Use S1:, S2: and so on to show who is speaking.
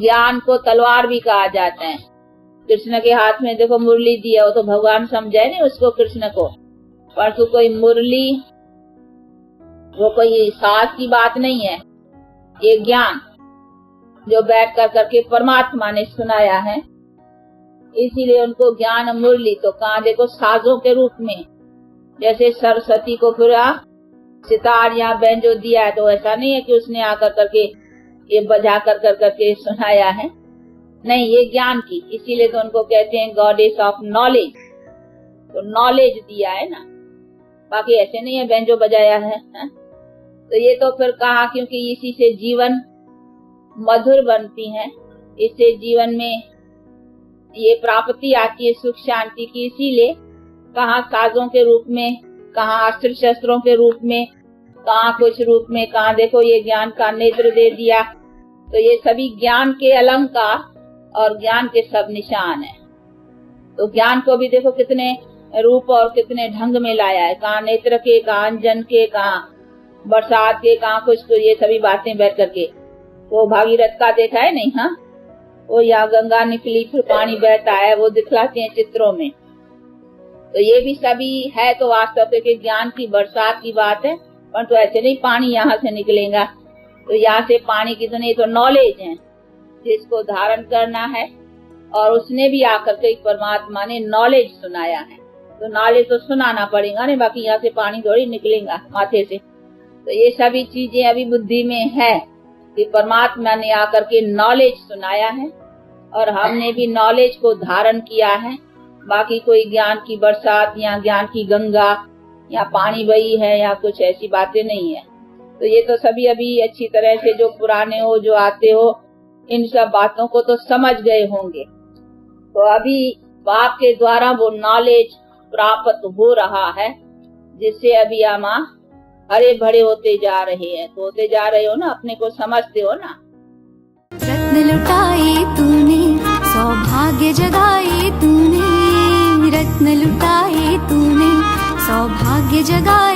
S1: ज्ञान को तलवार भी कहा जाता है। कृष्ण के हाथ में देखो मुरली दिया, वो तो भगवान समझे नहीं उसको कृष्ण को, परंतु कोई मुरली वो कोई साज की बात नहीं है, ये ज्ञान जो बैठ कर करके परमात्मा ने सुनाया है, इसीलिए उनको ज्ञान मुरली। तो कहा देखो साजों के रूप में, जैसे सरस्वती को पूरा सितार या बैंजो दिया है, तो ऐसा नहीं है कि उसने आकर करके ये बजा कर करके सुनाया है, नहीं, ये ज्ञान की, इसीलिए तो उनको कहते हैं गॉडेस ऑफ नॉलेज। तो नॉलेज दिया है ना, बाकी ऐसे नहीं है बैंजो बजाया है। तो ये तो फिर कहा क्योंकि इसी से जीवन मधुर बनती है, इससे जीवन में ये प्राप्ति आती है सुख शांति की, इसीलिए कहा साजों के रूप में, कहा अस्त्र शस्त्रों के रूप में, कहा कुछ रूप में, कहा देखो ये ज्ञान का नेत्र दे दिया। तो ये सभी ज्ञान के अलंकार और ज्ञान के सब निशान है। तो ज्ञान को भी देखो कितने रूप और कितने ढंग में लाया है, कहा नेत्र के, कहा अंजन के, कहा बरसात के, कहा कुछ, ये सभी बातें बैठ करके। वो भागीरथ का देखा है नहीं, हाँ, वो यहाँ गंगा निकली फिर पानी बहता है, वो दिखलाते हैं चित्रों में। तो ये भी सभी है तो वास्तव के ज्ञान की बरसात की बात है, परंतु ऐसे नहीं पानी यहाँ से निकलेगा। तो यहाँ से पानी की तो नहीं, तो नॉलेज है जिसको धारण करना है, और उसने भी आकर के परमात्मा ने नॉलेज सुनाया है। तो नॉलेज तो सुनाना पड़ेगा नहीं, बाकी यहाँ से पानी थोड़ी निकलेगा माथे से। तो ये सभी चीजें अभी बुद्धि में है कि परमात्मा ने आकर के नॉलेज सुनाया है और हमने भी नॉलेज को धारण किया है। बाकी कोई ज्ञान की बरसात या ज्ञान की गंगा या पानी बही है या कुछ ऐसी बातें नहीं है। तो ये तो सभी अभी अच्छी तरह से जो पुराने हो, जो आते हो, इन सब बातों को तो समझ गए होंगे। तो अभी बाप के द्वारा वो नॉलेज प्राप्त हो रहा है, जिससे अभी हम हरे भरे होते जा रहे हैं। तो होते जा रहे हो ना, अपने को समझते हो ना।
S2: रत्न लुटाए तूने, सौभाग्य जगाए तूने, रत्न लुटाए तूने, सौभाग्य जगाए।